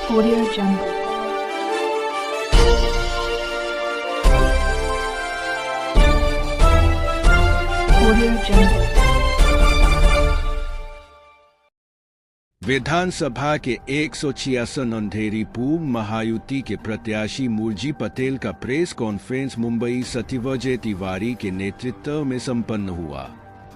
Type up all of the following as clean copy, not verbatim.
Audio Jungle. Audio Jungle. विधानसभा के 186 अंधेरी पूर्व महायुति के प्रत्याशी मुरजी पटेल का प्रेस कॉन्फ्रेंस मुंबई सत्यवजय तिवारी के नेतृत्व में संपन्न हुआ।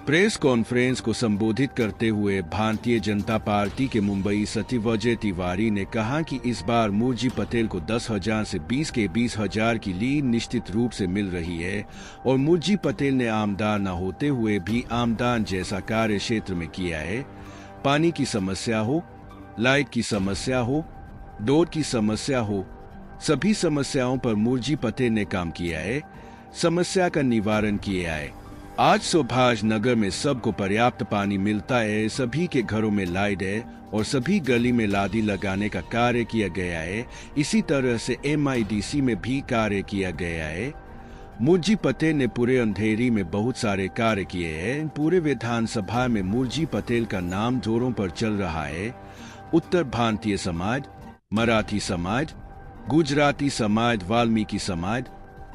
प्रेस कॉन्फ्रेंस को संबोधित करते हुए भारतीय जनता पार्टी के मुंबई सत्यवजय तिवारी ने कहा कि इस बार मुरजी पटेल को 10,000 से 20,000 की लीड निश्चित रूप से मिल रही है और मुरजी पटेल ने आमदार न होते हुए भी आमदार जैसा कार्य क्षेत्र में किया है। पानी की समस्या हो, लाइट की समस्या हो, रोड की समस्या हो, सभी समस्याओं पर मुरजी पटेल ने काम किया है, समस्या का निवारण किया है। आज सुभाष नगर में सबको पर्याप्त पानी मिलता है, सभी के घरों में लाइट है और सभी गली में लादी लगाने का कार्य किया गया है। इसी तरह से MIDC में भी कार्य किया गया है। मुरजी पटेल ने पूरे अंधेरी में बहुत सारे कार्य किए हैं। पूरे विधानसभा में मुरजी पटेल का नाम जोरों पर चल रहा है। उत्तर भारतीय समाज, मराठी समाज, गुजराती समाज, वाल्मीकि समाज,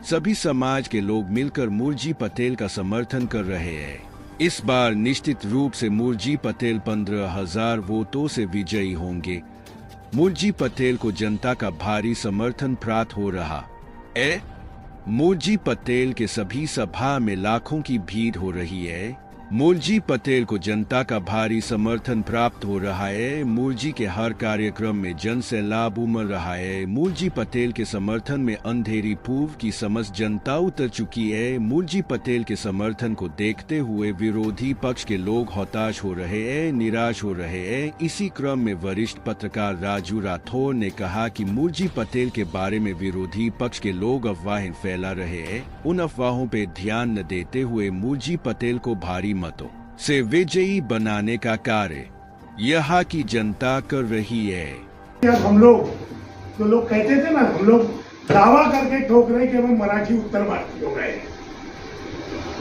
सभी समाज के लोग मिलकर मुरजी पटेल का समर्थन कर रहे हैं। इस बार निश्चित रूप से मुरजी पटेल 15,000 वोटों से विजयी होंगे। मुरजी पटेल को जनता का भारी समर्थन प्राप्त हो रहा है। मुरजी पटेल के सभी सभा में लाखों की भीड़ हो रही है। मुरजी पटेल को जनता का भारी समर्थन प्राप्त हो रहा है। मुरजी के हर कार्यक्रम में जन से लाभ उमड़ रहा है। मुरजी पटेल के समर्थन में अंधेरी पूर्व की समस्त जनता उतर चुकी है। मुरजी पटेल के समर्थन को देखते हुए विरोधी पक्ष के लोग हताश हो रहे हैं, निराश हो रहे हैं। इसी क्रम में वरिष्ठ पत्रकार राजू राठौर ने कहा कि मुरजी पटेल के बारे में विरोधी पक्ष के लोग अफवाहें फैला रहे हैं। उन अफवाहों पर ध्यान न देते हुए मुरजी पटेल को भारी मतों से विजयी बनाने का कार्य यहाँ की जनता कर रही है। हम लोग जो लोग कहते थे ना, हम लोग दावा करके ठोक रहे कि हम मराठी उत्तर भारतीय हो गए।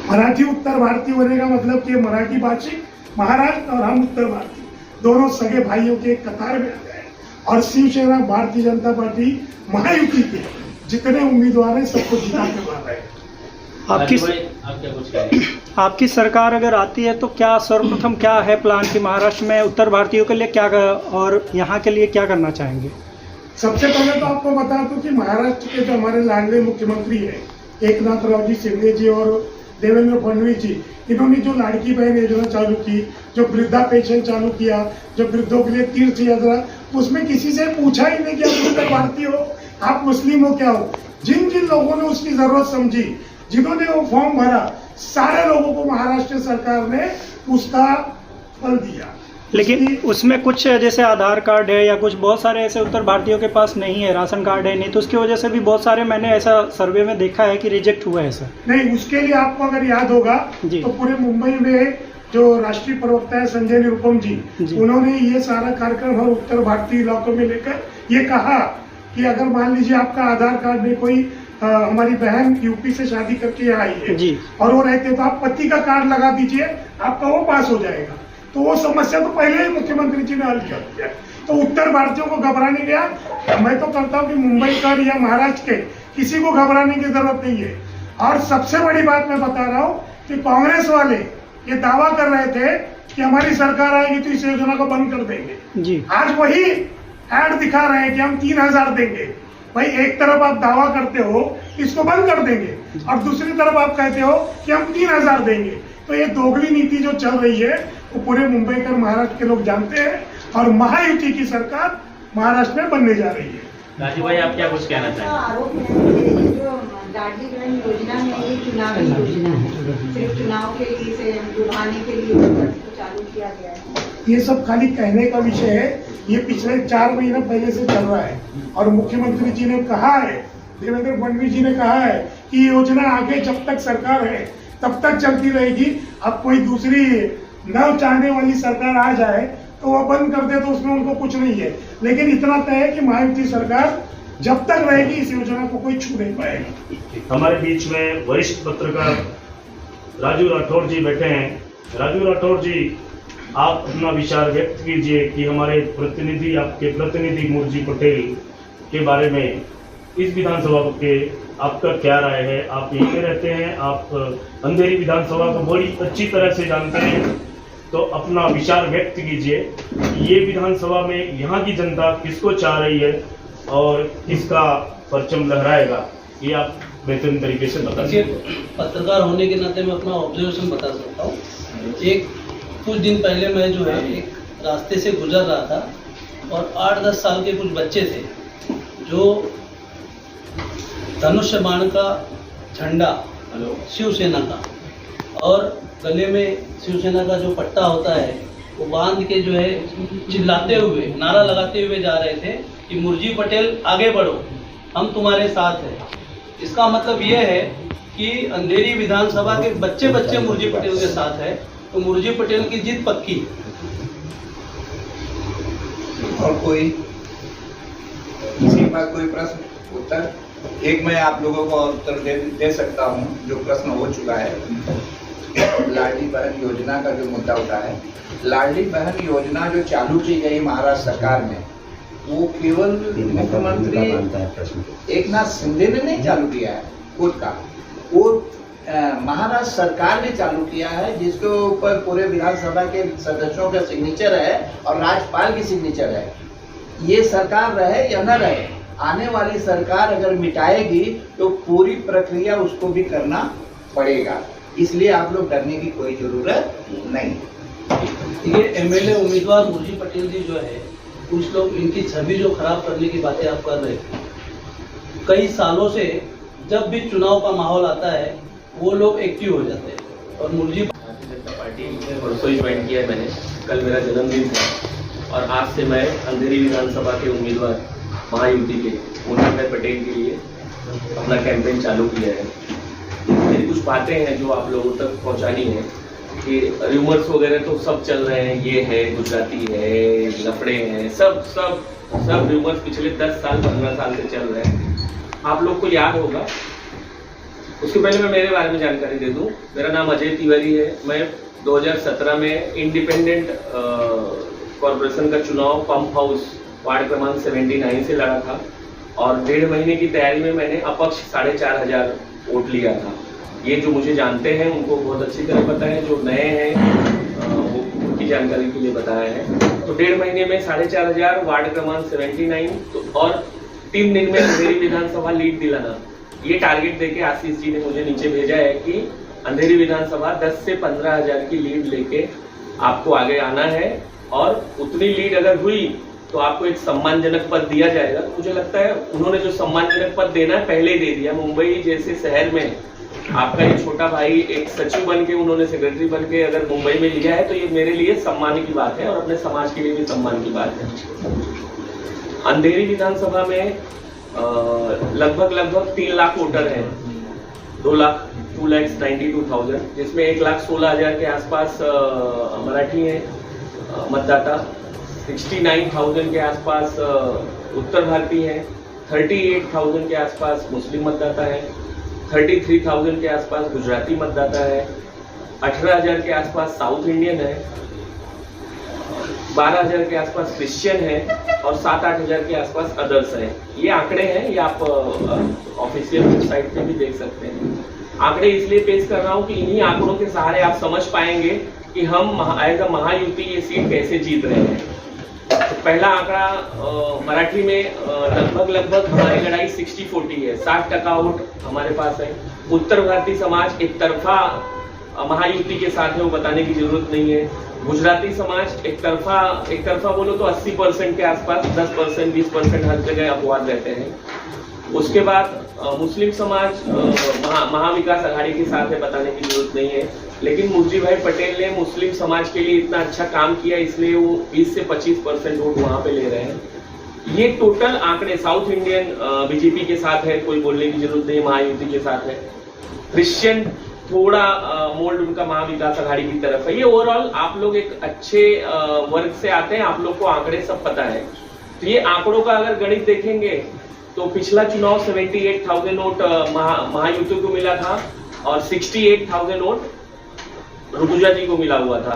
मराठी उत्तर भारतीय होने का मतलब कि मराठी भाषी महाराष्ट्र और हम उत्तर भारतीय दोनों सगे भाइयों के एक कतार में आ गए। और शिवसेना, भारतीय जनता पार्टी, महायुति के जितने उम्मीदवार हैं सबको जिता के मार रहे हैं। आपकी सरकार अगर आती है तो क्या सर्वप्रथम क्या है प्लान कि महाराष्ट्र में उत्तर भारतीयों के लिए क्या और यहाँ के लिए क्या करना चाहेंगे? सबसे पहले तो आपको बता दूं कि महाराष्ट्र के जो हमारे लाडले मुख्यमंत्री हैं एकनाथ रावजी शिंदे जी और देवेंद्र फडणवीस जी, इन्होंने जो लाड़की बहन योजना चालू की, जो वृद्धा पेंशन चालू किया, जो वृद्धों के लिए तीर्थ यात्रा, उसमें किसी से पूछा ही नहीं कि आप उत्तर भारतीय हो, आप मुस्लिम हो, क्या हो। जिन जिन लोगों ने उसकी जरूरत समझी, जिन्होंने वो फॉर्म भरा, सारे लोगों को महाराष्ट्र सरकार ने उसका फल दिया। लेकिन उसमें कुछ जैसे आधार कार्ड है या कुछ बहुत सारे ऐसे उत्तर भारतीयों के पास नहीं है, राशन कार्ड है नहीं, तो उसकी वजह से भी बहुत सारे मैंने ऐसा सर्वे में देखा है कि रिजेक्ट हुआ है ऐसा। नहीं, उसके लिए आपको अगर याद होगा तो पूरे मुंबई में जो राष्ट्रीय प्रवक्ता है संजय निरुपम जी, उन्होंने ये सारा कार्यक्रम हर उत्तर भारतीय इलाकों में लेकर ये कहा कि अगर मान लीजिए आपका आधार कार्ड में कोई हमारी बहन यूपी से शादी करके आई है जी, और वो रहते तो आप पति का कार्ड लगा दीजिए, आपका वो पास हो जाएगा। तो वो समस्या तो पहले ही मुख्यमंत्री जी ने हल कर दिया। तो उत्तर भारतीयों को घबराने गया, मैं तो करता हूँ कि मुंबई का या महाराष्ट्र के किसी को घबराने की जरूरत नहीं है। और सबसे बड़ी बात मैं बता रहा हूँ कि कांग्रेस वाले ये दावा कर रहे थे कि हमारी सरकार आएगी तो इस योजना को बंद कर देंगे जी। आज वही ऐड दिखा रहे हैं कि हम 3,000 देंगे। भाई, एक तरफ आप दावा करते हो इसको बंद कर देंगे और दूसरी तरफ आप कहते हो कि हम 3,000 देंगे। तो ये दोगली नीति जो चल रही है वो पूरे मुंबई का महाराष्ट्र के लोग जानते हैं और महायुति की सरकार महाराष्ट्र में बनने जा रही है। राजू भाई, आप क्या कुछ कहना चाहेंगे? आरोप है जो लाडली बहन योजना है ये चुनावी योजना है, सिर्फ चुनाव के लिए से लुभाने के लिए चालू किया गया है। ये सब खाली कहने का विषय है। ये पिछले 4 महीने पहले से चल रहा है और मुख्यमंत्री जी ने कहा है, देवेंद्र फडणवीस जी ने कहा है कि योजना आगे जब तक सरकार है तब तक चलती रहेगी। अब कोई दूसरी न चाहने वाली सरकार आ जाए तो वो बंद कर दे तो उसमें उनको कुछ नहीं है। लेकिन इतना तय है कि महायुति सरकार जब तक रहेगी इस योजना को कोई छू नहीं पाएगा। हमारे बीच में वरिष्ठ पत्रकार राजू राठौर जी बैठे हैं। राजू राठौर जी, आप अपना विचार व्यक्त कीजिए कि हमारे प्रतिनिधि, आपके प्रतिनिधि मुर्जी पटेल के बारे में इस विधानसभा के आपका क्या राय है। आप यहीं पे रहते हैं, आप अंधेरी विधानसभा को बड़ी अच्छी तरह से जानते हैं, तो अपना विचार व्यक्त कीजिए। ये विधानसभा में यहाँ की जनता किसको चाह रही है और किसका परचम लहराएगा, ये आप बेहतरीन तरीके से बता सकते हैं। पत्रकार होने के नाते मैं अपना ऑब्जर्वेशन बता सकता हूँ। कुछ दिन पहले मैं जो है एक रास्ते से गुजर रहा था और 8-10 साल के कुछ बच्चे थे जो धनुष बाण का झंडा शिवसेना का और गले में शिवसेना का जो पट्टा होता है वो बांध के जो है चिल्लाते हुए, नारा लगाते हुए जा रहे थे कि मुर्जी पटेल आगे बढ़ो, हम तुम्हारे साथ हैं। इसका मतलब ये है कि अंधेरी विधानसभा के बच्चे बच्चे मुर्जी पटेल के साथ है, तो मुर्जी पटेल की जीत पक्की। और कोई इसी पर कोई प्रश्न उत्तर? एक मैं आप लोगों को उत्तर दे सकता हूं, जो प्रश्न हो चुका है। लाडली बहन योजना का जो मुद्दा उठा है, लाडली बहन योजना जो चालू की गई महाराष्ट्र सरकार में, वो केवल मुख्यमंत्री एकनाथ शिंदे ने नहीं चालू किया है खुद का, वो महाराष्ट्र सरकार ने चालू किया है, जिसके ऊपर पूरे विधानसभा के सदस्यों का सिग्नेचर है और राज्यपाल की सिग्नेचर है। ये सरकार रहे या न रहे, आने वाली सरकार अगर मिटाएगी तो पूरी प्रक्रिया उसको भी करना पड़ेगा, इसलिए आप लोग डरने की कोई जरूरत नहीं। ये एमएलए उम्मीदवार मुर्जी पटेल जी जो है, कुछ लोग इनकी छवि जो खराब करने की बातें आप कर रहे थे, कई सालों से जब भी चुनाव का माहौल आता है वो लोग एक्टिव हो जाते हैं। और मुर्जी भारतीय जनता पार्टी में परसों ही ज्वाइन किया है मैंने, कल मेरा जन्मदिन था और आज से मैं अंधेरी विधानसभा के उम्मीदवार महायुति के मुर्जी भाई पटेल के लिए अपना कैंपेन चालू किया है। मेरी कुछ बातें हैं जो आप लोगों तक पहुंचानी है कि रूमर्स वगैरह तो सब चल रहे हैं, ये है गुजराती है, लफड़े हैं, सब रूमर्स पिछले 10 साल 15 साल से चल रहे हैं। आप लोग को याद होगा, उसके पहले मैं मेरे बारे में जानकारी दे दूं। मेरा नाम अजय तिवारी है। मैं 2017 में इंडिपेंडेंट कॉर्पोरेशन का चुनाव पंप हाउस वार्ड क्रमांक 79 से लड़ा था और 1.5 महीने की तैयारी में मैंने अपक्ष 4500 वोट लिया था। ये जो मुझे जानते हैं उनको बहुत अच्छी तरह पता है, जो नए हैं वो उनकी जानकारी के लिए बताया है। तो 1.5 महीने में 4500 वार्ड क्रमांक 79 तो और 3 दिन में अंधेरी विधानसभा लीड दिलाना, ये टारगेट देके आशीष जी ने मुझे नीचे भेजा है कि अंधेरी विधानसभा 10 से 15 हजार की लीड लेके आपको आगे आना है और उतनी लीड अगर हुई तो आपको एक सम्मानजनक पद दिया जाएगा। तो मुझे लगता है उन्होंने जो सम्मानजनक पद देना है पहले ही दे दिया। मुंबई जैसे शहर में आपका एक छोटा भाई एक सचिव बन के, उन्होंने सेक्रेटरी बन के अगर मुंबई में लिया है तो ये मेरे लिए सम्मान की बात है और अपने समाज के लिए भी सम्मान की बात है। अंधेरी विधानसभा में लगभग 3 लाख वोटर हैं, 2,92,000, जिसमें 1,16,000 के आसपास मराठी हैं मतदाता, 69,000 के आसपास उत्तर भारतीय हैं, 38,000 के आसपास मुस्लिम मतदाता है, 33,000 के आसपास गुजराती मतदाता है, 18,000 के आसपास साउथ इंडियन है, 12,000 के आसपास क्रिश्चियन है और 7-8 हजार के आसपास अदर्स हैं। ये आंकड़े हैं, ये आप ऑफिशियल वेबसाइट पे भी देख सकते हैं। आंकड़े इसलिए पेश कर रहा हूँ कि इन्हीं आंकड़ों के सहारे आप समझ पाएंगे कि हम एज अ महायुति ये सीट कैसे जीत रहे हैं। तो पहला आंकड़ा मराठी में लगभग हमारी लड़ाई 60-40 है, 60% वोट हमारे पास है। उत्तर भारतीय समाज एक तरफा महायुति के साथ है, वो बताने की जरूरत नहीं है। गुजराती समाज एक तरफा बोलो तो 80% के आसपास, 10% 20% हर जगह अपवाद रहते हैं। उसके बाद मुस्लिम समाज महाविकास आघाड़ी के साथ है, बताने की जरूरत नहीं है। लेकिन मुर्जी भाई पटेल ने मुस्लिम समाज के लिए इतना अच्छा काम किया, इसलिए वो 20 से 25% वोट वहां पे ले रहे हैं। ये टोटल आंकड़े साउथ इंडियन बीजेपी के साथ है, कोई बोलने की जरूरत नहीं, महायुति के साथ है। क्रिश्चियन थोड़ा मोल्ड उनका महाविकास आघाड़ी की तरफ है। ये ओवरऑल आप लोग एक अच्छे वर्ग से आते हैं, आप लोग को आंकड़े सब पता है। तो ये आंकड़ों का अगर गणित देखेंगे तो पिछला चुनाव 78,000 वोट महायुति को मिला था और 68,000 वोट रुतुजा जी को मिला हुआ था।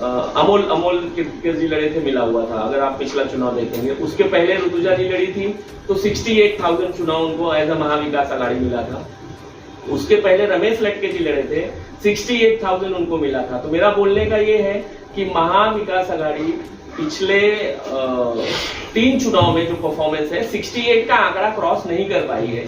अमोल किरकिर जी लड़े थे, मिला हुआ था। अगर आप पिछला चुनाव देखेंगे, उसके पहले ऋतुजा जी लड़ी थी तो 68,000 चुनाव उनको एज अ महाविकास अघाड़ी मिला था। उसके पहले रमेश लटके जी लड़े थे, 68,000 उनको मिला था। तो मेरा बोलने का ये है कि महाविकास अघाड़ी पिछले 3 चुनाव में जो परफॉर्मेंस है 68 का आंकड़ा क्रॉस नहीं कर पाई है।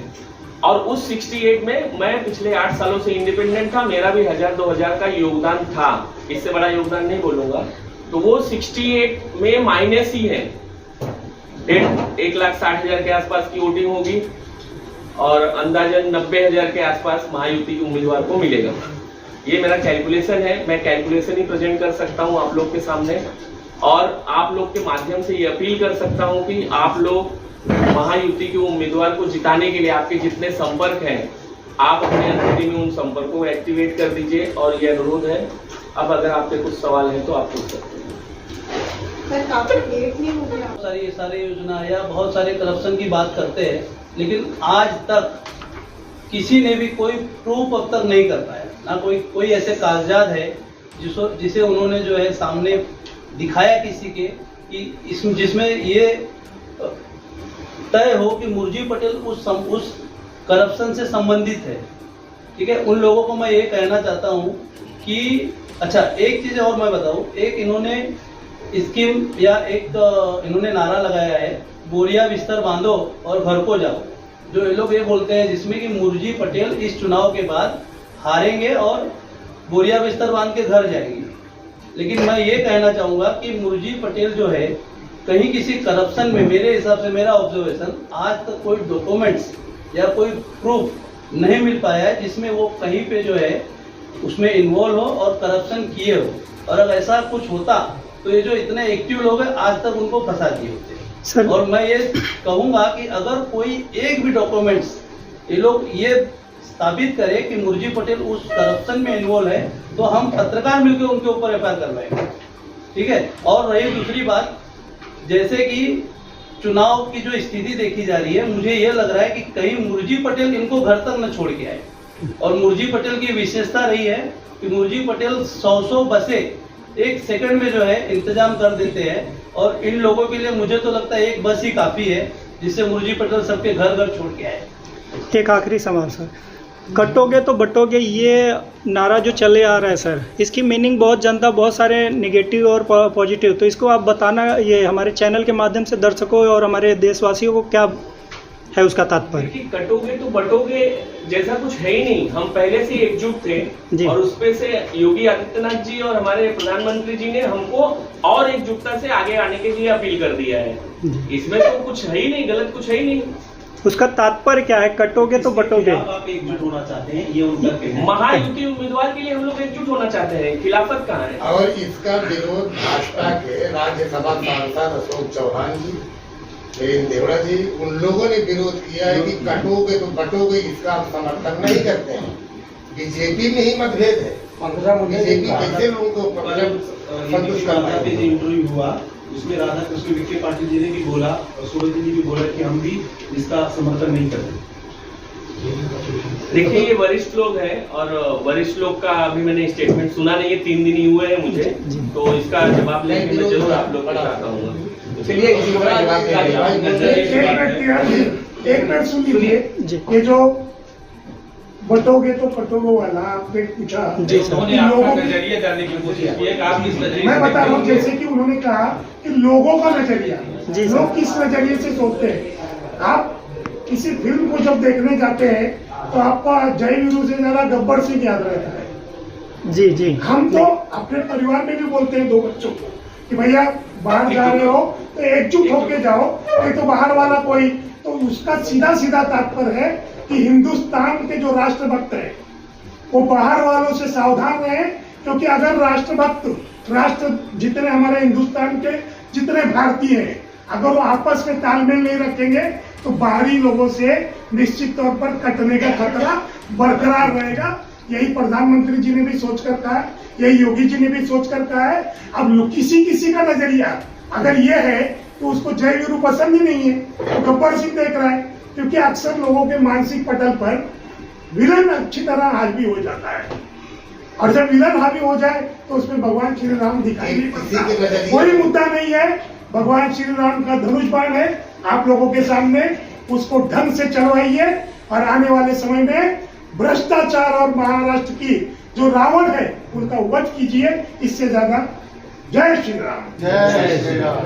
और उस 68 में मैं पिछले 8 सालों से इंडिपेंडेंट था, मेरा भी 1000-2000 का योगदान था, इससे बड़ा योगदान नहीं बोलूंगा। तो वो 68 में माइनस ही है। 1,60,000 के आसपास की वोटिंग होगी और अंदाजन 90,000 के आसपास महायुति के उम्मीदवार को मिलेगा। ये मेरा कैलकुलेशन है, मैं कैलकुलेशन ही प्रेजेंट कर सकता हूं आप लोग के सामने, और आप लोग के माध्यम से ये अपील कर सकता हूं कि आप लोग महायुति के उम्मीदवार को जिताने के लिए आपके जितने संपर्क हैं, आप अपने अंधेरी में उन संपर्कों को एक्टिवेट कर दीजिए। और ये अनुरोध है। अब अगर आपके कुछ सवाल हैं तो आप पूछ सकते हैं। सारी योजना या बहुत सारे करप्शन की बात करते हैं, लेकिन आज तक किसी ने भी कोई प्रूफ अब तक नहीं कर पाया। ना कोई ऐसे कागजात है जिसे उन्होंने जो है सामने दिखाया किसी के कि जिसमें ये तय हो कि मुर्जी पटेल उस करप्शन से संबंधित है। ठीक है, उन लोगों को मैं ये कहना चाहता हूँ कि अच्छा, एक चीज और मैं बताऊँ, एक इन्होंने स्कीम या इन्होंने नारा लगाया है, बोरिया बिस्तर बांधो और घर को जाओ। जो ये लोग ये बोलते हैं जिसमें कि मुर्जी पटेल इस चुनाव के बाद हारेंगे और बोरिया बिस्तर बांध के घर जाएंगे। लेकिन मैं ये कहना चाहूंगा कि मुर्जी पटेल जो है कहीं किसी करप्शन में, मेरे हिसाब से, मेरा ऑब्जर्वेशन, आज तक कोई डॉक्यूमेंट्स या कोई प्रूफ नहीं मिल पाया है जिसमें वो कहीं पे जो है उसमें इन्वॉल्व हो और करप्शन किए हो। और अगर ऐसा कुछ होता तो ये जो इतने एक्टिव लोग हैं आज तक उनको फंसा दिए होते सर। और मैं ये कहूंगा कि अगर कोई एक भी डॉक्यूमेंट्स ये लोग ये साबित करे कि मुर्जी पटेल उस करप्शन में इन्वॉल्व है तो हम पत्रकार मिलकर उनके ऊपर एफआईआर करवाएंगे। ठीक है, और रही दूसरी बात, जैसे कि चुनाव की जो स्थिति देखी जा रही है, मुझे यह लग रहा है कि कहीं मुर्जी पटेल इनको घर तक न छोड़ के आए। और मुर्जी पटेल की विशेषता रही है कि मुर्जी पटेल 100 बसें 1 सेकंड में जो है इंतजाम कर देते हैं। और इन लोगों के लिए मुझे तो लगता है 1 बस ही काफी है जिससे मुर्जी पटेल सबके घर घर छोड़ के आए। एक आखिरी सवाल सर, कटोगे तो बटोगे, ये नारा जो चले आ रहा है सर, इसकी मीनिंग बहुत जनता, बहुत सारे नेगेटिव और पॉजिटिव, तो इसको आप बताना, ये हमारे चैनल के माध्यम से दर्शकों और हमारे देशवासियों को क्या है उसका तात्पर्य? कटोगे तो बटोगे जैसा कुछ है ही नहीं। हम पहले से एकजुट थे और उसपे से योगी आदित्यनाथ जी और हमारे प्रधानमंत्री जी ने हमको और एकजुटता से आगे आने के लिए अपील कर दिया है। इसमें तो कुछ है ही नहीं, गलत कुछ है ही नहीं। उसका तात्पर्य क्या है, कटोगे तो बटोगे? आप एकजुट होना चाहते हैं, ये उनका कहना है। महायुति उम्मीदवार के लिए हम लोग एकजुट होना चाहते हैं, खिलाफत कहाँ है? और इसका विरोध भाजपा के राज्यसभा सांसद अशोक चौहान जी, देवड़ा जी, उन लोगों ने विरोध किया है कि कटोगे तो बटोगे, इसका हम समर्थन नहीं करते हैं। बीजेपी में ही मतभेद है। बीजेपी कैसे लोगों को संतुष्ट कर पाएगी? इंटरव्यू हुआ उसमें राधा कृष्ण विखे पाटिल जी ने भी बोला और सूरज जी ने भी बोला कि हम भी इसका समर्थन नहीं करते। देखिए, ये वरिष्ठ लोग हैं और वरिष्ठ लोग का अभी मैंने स्टेटमेंट सुना नहीं है, 3 दिन ही हुए हैं मुझे, तो इसका जवाब लेने के मैं जरूर आप लोग को चाहता हूँ। चलिए, एक मिनट सुन लीजिए। ये जो बटोगे तो पटोगे वाला आपने पूछा, नजरिया जानने की कोशिश की है, आप किस नजरिए? मैं बता रहा हूँ, जैसे कि उन्होंने कहा कि लोगों का नजरिया, लोग किस नजरिए से सोचते हैं। आप किसी फिल्म को जब देखने जाते हैं तो आपका जय वीरू से ज्यादा गब्बर सिंह याद रहता है। जी जी, हम तो अपने परिवार में भी बोलते हैं 2 बच्चों को कि भैया बाहर जा रहे हो तो एकजुट होके जाओ, नहीं तो बाहर वाला कोई, तो उसका सीधा सीधा तात्पर्य है कि हिंदुस्तान के जो राष्ट्रभक्त है वो बाहर वालों से सावधान रहे, क्योंकि अगर राष्ट्र जितने हमारे हिंदुस्तान के जितने भारतीय हैं, अगर वो आपस में तालमेल नहीं रखेंगे तो बाहरी लोगों से निश्चित तौर पर कटने का खतरा बरकरार रहेगा। यही प्रधानमंत्री जी ने भी सोचकर कहा है, यही योगी जी ने भी सोचकर कहा है। अब किसी का नजरिया अगर ये है तो उसको जय वीरू पसंद ही नहीं है, तो गब्बर सिंह देख रहा है, क्योंकि अक्सर लोगों के मानसिक पटल पर विलन अच्छी तरह आज भी हो जाता है। और जब विलन हावी हो जाए तो उसमें भगवान श्री राम दिखाई नहीं पड़ता। कोई मुद्दा नहीं है, भगवान श्री राम का धनुष बाण है आप लोगों के सामने, उसको ढंग से चलवाइए और आने वाले समय में भ्रष्टाचार और महाराष्ट्र की जो रावण है उनका वध कीजिए, इससे ज्यादा। जय श्री राम। जय श्री राम।